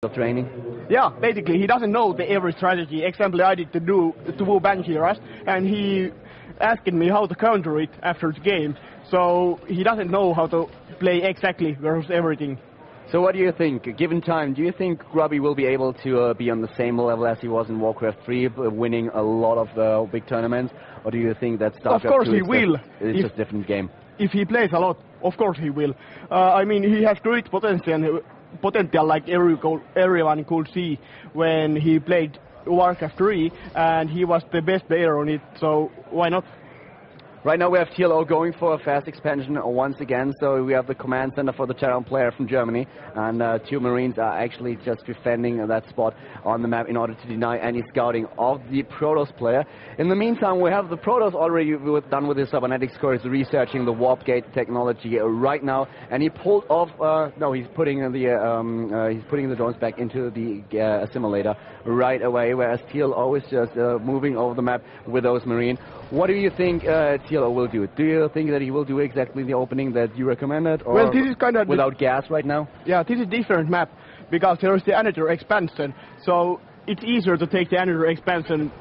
of training? Yeah, basically he doesn't know the every strategy. Example, I did to do Banshee Rush, and he asked me how to counter it after the game. So he doesn't know how to play exactly versus everything. So what do you think? Given time, do you think Grubby will be able to be on the same level as he was in Warcraft 3, winning a lot of big tournaments? Or do you think that StarCraft 2 of course he will. It's just a different game? If he plays a lot, of course he will. I mean, he has great potential like everyone could see when he played Warcraft 3, and he was the best player on it, so why not? Right now we have TLO going for a fast expansion once again, so we have the command center for the Terran player from Germany, and 2 Marines are actually just defending that spot on the map in order to deny any scouting of the Protoss player. In the meantime, we have the Protoss already done with his cybernetics course researching the warp gate technology right now, and he pulled off, no, he's putting the drones back into the assimilator right away, whereas TLO is just moving over the map with those Marine. What do you think TLO will do? Do you think that he will do exactly the opening that you recommended, or well, this is kind of without gas right now? Yeah, this is a different map, because there is the another expansion, so it's easier to take the another expansion,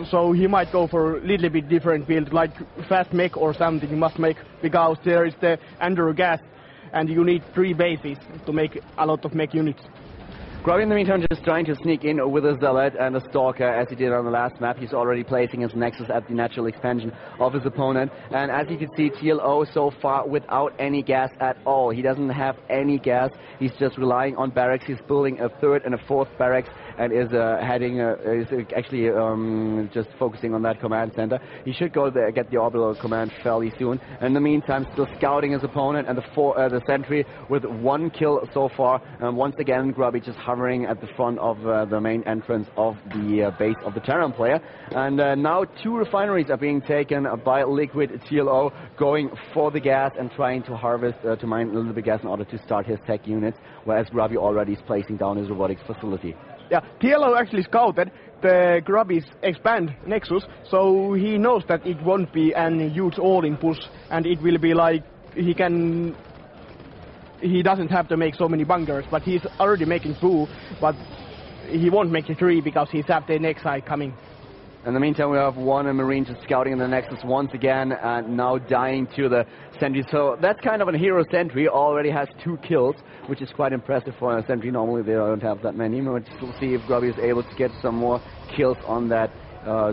so he might go for a little bit different build, like fast mech or something he must make, because there is the under gas, and you need 3 bases to make a lot of mech units. Grubby in the meantime just trying to sneak in with a Zealot and a Stalker as he did on the last map. He's already placing his Nexus at the natural expansion of his opponent. And as you can see, TLO so far without any gas at all. He doesn't have any gas. He's just relying on barracks. He's building a 3rd and a 4th barracks and is actually just focusing on that command center. He should go there, get the orbital command fairly soon. And in the meantime, still scouting his opponent and the sentry with 1 kill so far. Once again, Grubby just hovering at the front of the main entrance of the base of the Terran player. And now 2 refineries are being taken by Liquid TLO, going for the gas and trying to harvest, to mine a little bit gas in order to start his tech units, whereas Grubby already is placing down his robotics facility. Yeah, TLO actually scouted the Grubby's expand Nexus, so he knows that it won't be an huge all-in push, and it will be like he doesn't have to make so many bunkers, but he's already making 2, but he won't make 3 because he's have the next side coming. In the meantime, we have 1 Marine just scouting in the Nexus once again, and now dying to the sentry. So that's kind of a hero sentry, already has 2 kills, which is quite impressive for a sentry. Normally they don't have that many. We'll see if Grubby is able to get some more kills on that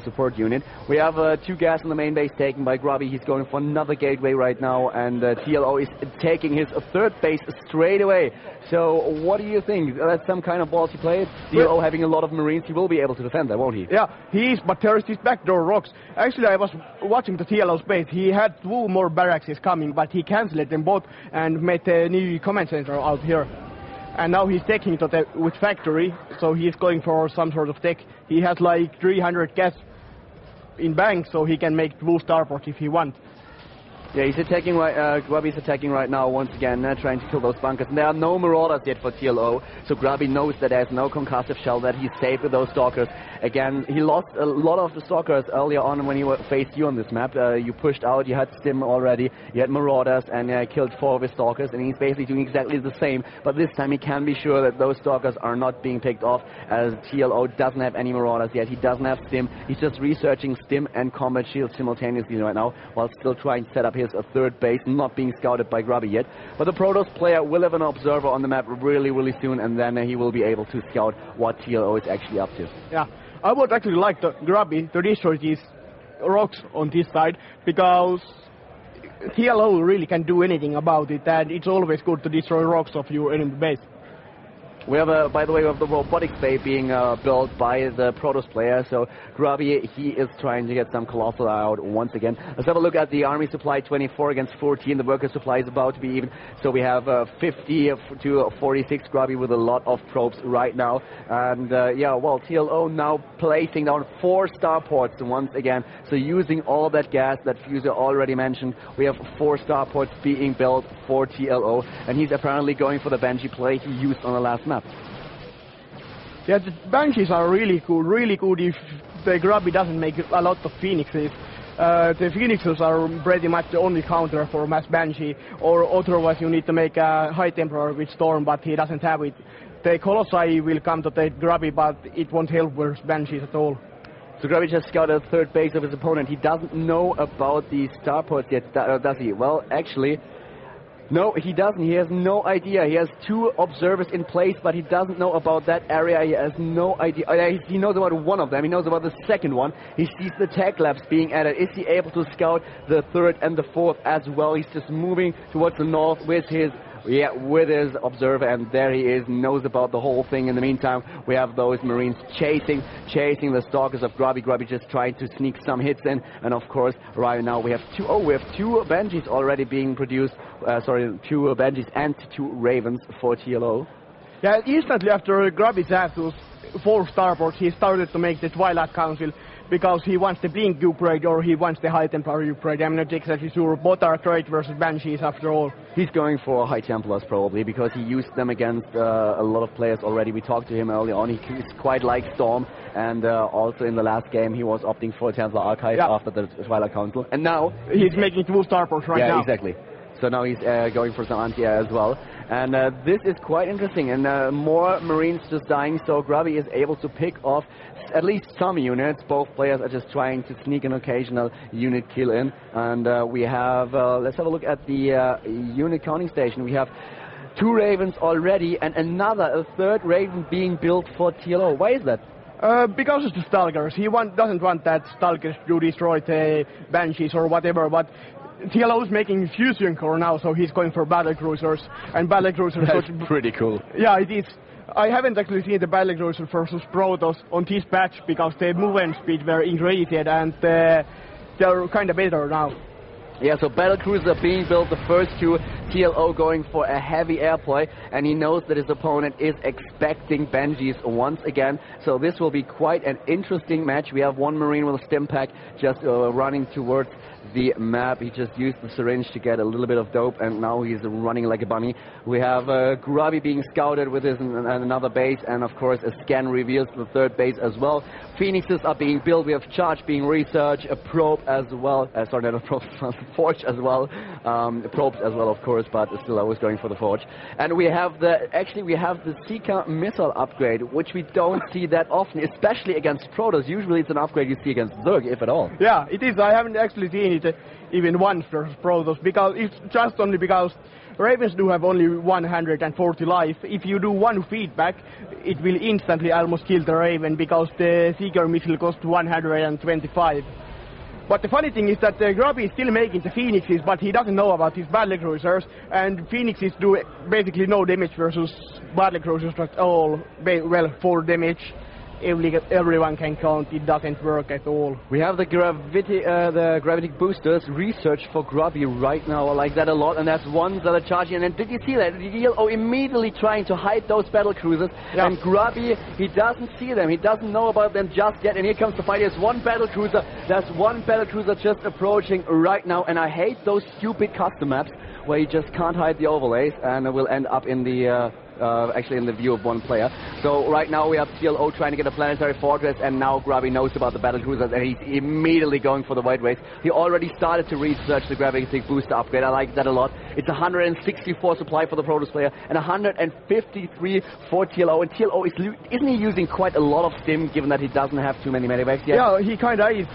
support unit. We have 2 gas in the main base taken by Grubby. He's going for another gateway right now, and TLO is taking his 3rd base straight away. So what do you think? That's some kind of ballsy play. TLO having a lot of Marines, he will be able to defend that, won't he? Yeah, he is, but there is these backdoor rocks. Actually, I was watching the TLO's base. He had 2 more barracks coming, but he cancelled them both and made a new command center out here. And now he's taking to with factory, so he's going for some sort of tech. He has like 300 gas in bank, so he can make 2 starports if he wants. Yeah, he's attacking Grubby's attacking right now once again, trying to kill those bunkers. And there are no Marauders yet for TLO, so Grubby knows that there's no concussive shell, that he's safe with those Stalkers. Again, he lost a lot of the Stalkers earlier on when he faced you on this map. You pushed out, you had Stim already, you had Marauders, and killed 4 of his Stalkers, and he's basically doing exactly the same. But this time he can be sure that those Stalkers are not being picked off, as TLO doesn't have any Marauders yet. He doesn't have Stim. He's just researching Stim and Combat Shield simultaneously right now, while still trying to set up his 3rd base, not being scouted by Grubby yet. But the Protoss player will have an observer on the map really, really soon, and then he will be able to scout what TLO is actually up to. Yeah, I would actually like the Grubby to destroy these rocks on this side, because TLO really can do anything about it, and it's always good to destroy rocks of your enemy base. We have, by the way, we have the robotics bay being built by the Protoss player. So Grubby, he is trying to get some Colossal out once again. Let's have a look at the army supply, 24 against 14. The worker supply is about to be even. So we have 50 to 46 Grubby with a lot of probes right now. And yeah, well, TLO now placing down 4 starports once again. So using all that gas that Fuzer already mentioned, we have 4 starports being built for TLO. And he's apparently going for the Banshee play he used on the last map. Yeah, the Banshees are really good if the Grubby doesn't make a lot of Phoenixes. The Phoenixes are pretty much the only counter for Mass Banshee, or otherwise you need to make a High Templar with Storm, but he doesn't have it. the Colossi will come to take Grubby, but it won't help versus Banshees at all. So Grubby just scouted third base of his opponent. He doesn't know about the starports yet, does he? Well, actually, no, he doesn't. He has no idea. He has 2 observers in place, but he doesn't know about that area. He has no idea. He knows about one of them. He knows about the second one. He sees the tech labs being added. Is he able to scout the third and the fourth as well? He's just moving towards the north with his observer, and there he is, knows about the whole thing. In the meantime, we have those Marines chasing the stalkers of Grubby. Grubby just trying to sneak some hits in, and of course, right now we have 2 Banshees already being produced. 2 Banshees and 2 Ravens for TLO. Yeah, instantly after Grubby's had those 4 starports, he started to make the Twilight Council, because he wants the Blink upgrade or he wants the High Templar upgrade. I'm not exactly sure. Both are great versus Banshees after all. He's going for High Templars probably, because he used them against a lot of players already. We talked to him early on. He's quite like Storm, and also in the last game he was opting for Templar Archive after the Twilight Council. And now he's making 2 starports right now. Yeah, exactly. So now he's going for some anti-air as well. And this is quite interesting, and more Marines just dying, so Grubby is able to pick off at least some units. Both players are just trying to sneak an occasional unit kill in. And we have, let's have a look at the unit counting station. We have 2 Ravens already, and a third Raven being built for TLO. Why is that? Because of the Stalkers. He doesn't want that Stalkers to destroy the Banshees or whatever, but TLO is making Fusion core now, so he's going for battlecruisers, and battlecruisers. That's pretty cool. Yeah, it is. I haven't actually seen the battlecruiser versus Protoss on this patch because the movement speed were increased, and they're kind of better now. Yeah, so battlecruiser being built, the first 2, TLO going for a heavy airplay, and he knows that his opponent is expecting Banshees once again, so this will be quite an interesting match. We have 1 Marine with a stim pack just running towards the map. He just used the syringe to get a little bit of dope, and now he's running like a bunny. We have Grubby being scouted with his another base, and of course a scan reveals the third base as well. Phoenixes are being built. We have Charge being researched, a probe as well. Sorry, not a probe, Forge as well. Probes as well, of course, but still I was going for the Forge. And we have the Seeker missile upgrade, which we don't see that often, especially against Protoss. Usually it's an upgrade you see against Zerg, if at all. Yeah, it is. I haven't actually seen it even once versus Protoss, because it's just only because Ravens do have only 140 life. If you do 1 feedback, it will instantly almost kill the Raven, because the Seeker missile costs 125. But the funny thing is that Grubby is still making the Phoenixes, but he doesn't know about his battlecruisers, and Phoenixes do basically no damage versus battlecruisers at all. Well, 4 damage. Everyone can count. It doesn't work at all. We have the gravity boosters research for Grubby right now. I like that a lot, and that's ones that are charging. And did you see that? The TLO immediately trying to hide those battle cruisers, and Grubby, he doesn't see them. He doesn't know about them just yet. And here comes the fight. There's 1 battle cruiser. There's 1 battle cruiser just approaching right now. And I hate those stupid custom maps where you just can't hide the overlays, and it will end up in the actually in the view of 1 player. So right now we have TLO trying to get a planetary fortress, and now Grubby knows about the battle cruisers, and he's immediately going for the white race. He already started to research the gravity booster upgrade. I like that a lot. It's 164 supply for the Protoss player and 153 for TLO, and TLO isn't he using quite a lot of stim, given that he doesn't have too many medivacs yet? Yeah, he kinda is.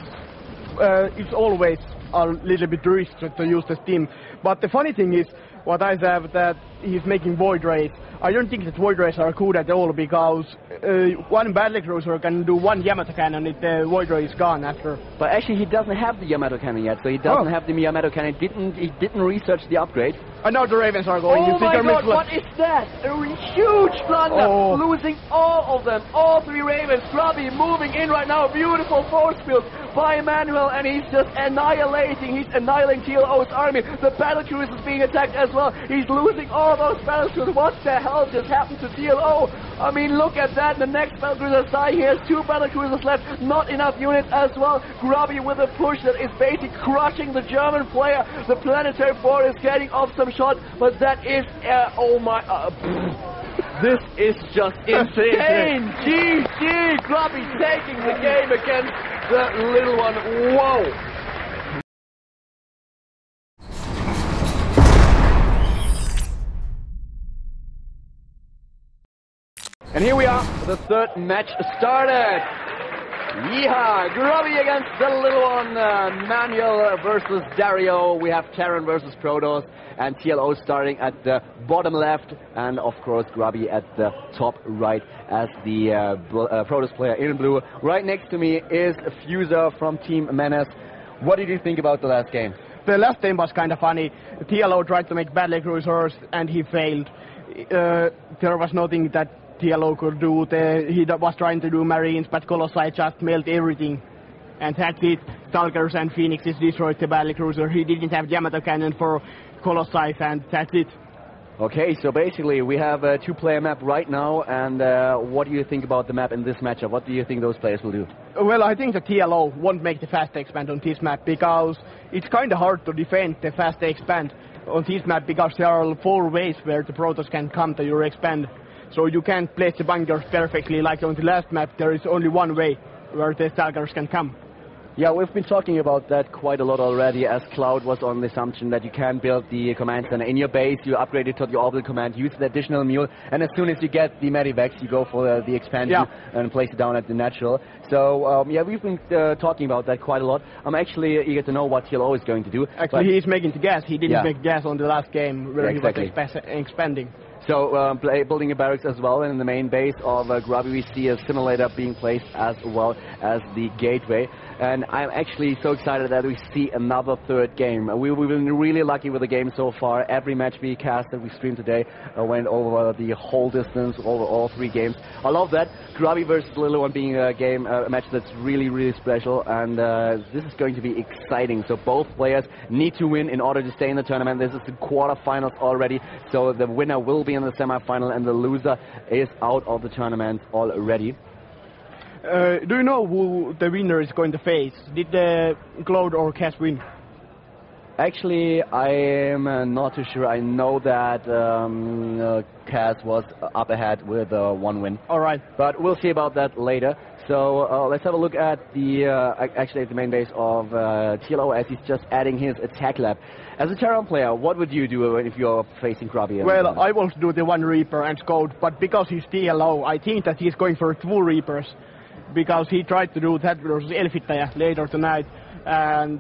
It's always a little bit risky to use the stim, but the funny thing is, what I have that he's making Void Rays. I don't think that Void Rays are good at all, because 1 battlecruiser can do 1 Yamato cannon if the Void Ray is gone after. But actually he doesn't have the Yamato cannon yet, so he doesn't have the Yamato cannon. He didn't research the upgrade. And now the Ravens are going. Oh my god, what is that? A huge blunder! Losing all of them, all 3 Ravens. Grubby moving in right now, beautiful force field by Emmanuel, and he's just annihilating TLO's army. The battlecruiser is being attacked as well. He's losing all those battlecruisers. What the hell just happened to TLO? I mean, look at that. The next battlecruiser is dying. He has 2 battlecruisers left. Not enough units as well. Grubby with a push that is basically crushing the German player. The planetary fort is getting off some shot, but that is oh my this is just insane. GG, Grubby taking the game against the little one. Whoa. And here we are, the third match started. Yeehaw! Grubby against the little one, Manuel versus Dario. We have Terran versus Protoss, and TLO starting at the bottom left, and of course Grubby at the top right as the Protoss player in blue. Right next to me is Fuzer from Team Menace. What did you think about the last game? The last game was kind of funny. TLO tried to make battlecruisers and he failed. There was nothing that TLO could do. He was trying to do Marines, but Colossi just melt everything. And that's it. Stalkers and Phoenixes destroyed the battlecruiser. He didn't have Yamato cannon for Colossi, and that's it. Okay, so basically we have a two-player map right now, and what do you think about the map in this matchup? What do you think those players will do? Well, I think the TLO won't make the fast expand on this map because it's kind of hard to defend the fast expand on this map because there are 4 ways where the Protoss can come to your expand. So you can't place the bunkers perfectly like on the last map. There is only one way where the Stalkers can come. Yeah, we've been talking about that quite a lot already, as Cloud was on the assumption that you can build the command center in your base, you upgrade it to the orbital command, use the additional mule, and as soon as you get the medivacs, you go for the expansion and place it down at the natural. So, yeah, we've been talking about that quite a lot. I'm actually eager to know what TLO is going to do. Actually, he's making the gas. He didn't make gas on the last game where he was expanding. So building a barracks as well, and in the main base of Grubby we see a simulator being placed as well as the gateway. And I'm actually so excited that we see another third game. We've been really lucky with the game so far. Every match we cast that we streamed today went over the whole distance, over all 3 games. I love that. Grubby versus Little One being a match that's really, really special, and this is going to be exciting. So both players need to win in order to stay in the tournament. This is the quarterfinals already, so the winner will be in the semifinal and the loser is out of the tournament already. Do you know who the winner is going to face? Did Cloud or Cass win? Actually, I am not too sure. I know that Cass was up ahead with 1 win. All right. But we'll see about that later. So let's have a look at the actually at the main base of TLO as he's just adding his attack lab. As a Terran player, what would you do if you're facing Grubby? Well, I want to do the 1 Reaper and Scout, but because he's TLO, I think that he's going for 2 Reapers. Because he tried to do that versus Elfittaja later tonight, and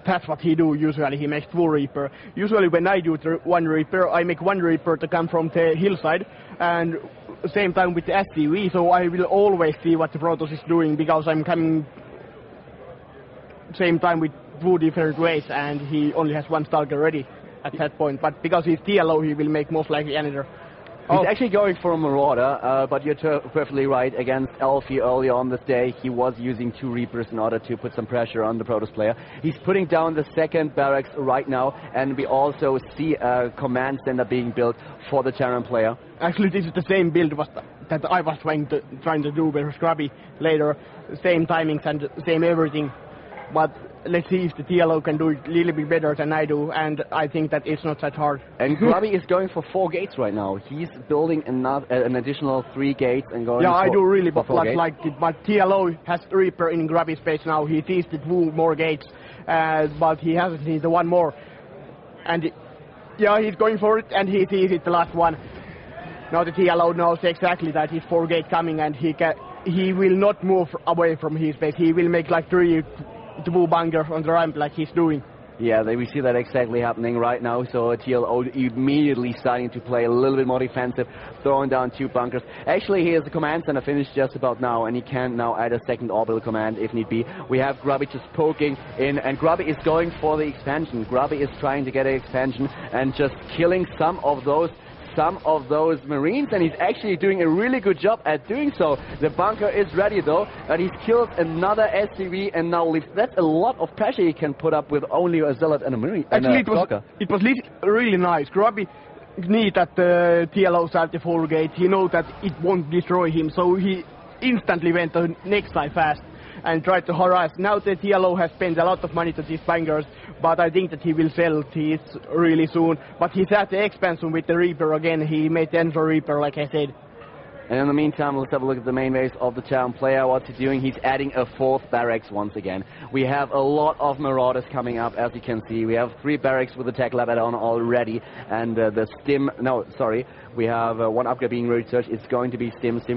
that's what he do usually. He makes 2 Reaper. Usually when I do 1 Reaper, I make 1 Reaper to come from the hillside, and same time with the SCV, so I will always see what the Protoss is doing because I'm coming same time with 2 different ways, and he only has 1 Stalker ready at that point. But because he's TLO, he will make most likely another. He's actually going for a Marauder, but you're perfectly right. Against Elfie early on this day, he was using 2 Reapers in order to put some pressure on the Protoss player. He's putting down the second barracks right now, and we also see a command center being built for the Terran player. Actually, this is the same build that I was trying to do with Grubby later. Same timings and same everything. But let's see if the TLO can do it a little bit better than I do, and I think that it's not that hard. And Grubby is going for 4 gates right now. He's building an additional 3 gates and going. Yeah, I do really like it, but TLO has Reaper in Grubby's space now. He sees the 2 more gates, but he hasn't seen the 1 more. And yeah, he's going for it, and he sees it the last one. Now the TLO knows exactly that his 4 gate coming, and he will not move away from his base. He will make like 2 bunkers on the ramp like he's doing. Yeah, we see that exactly happening right now. So TLO immediately starting to play a little bit more defensive, throwing down 2 bunkers. Actually, he has the command center finished just about now, and he can now add a second orbital command if need be. We have Grubby just poking in, and Grubby is going for the expansion. Grubby is trying to get an expansion and just killing some of those Marines, and he's actually doing a really good job at doing so. The bunker is ready though, and he's killed another SCV and now leaves. That's a lot of pressure he can put up with only a Zealot and a Marine. Actually, it was really nice. Grubby knew that the TLO side the 4 gate. He knows that it won't destroy him, so he instantly went to next side fast and tried to harass. Now the TLO has spent a lot of money to these bangers, but I think that he will sell these really soon. But he's at the expansion with the Reaper again. He made the Ender Reaper, like I said. And in the meantime, let's have a look at the main base of the town player. What's he doing? He's adding a 4th barracks once again. We have a lot of Marauders coming up, as you can see. We have 3 barracks with the tech lab add-on already, and we have 1 upgrade being researched. It's going to be Stim.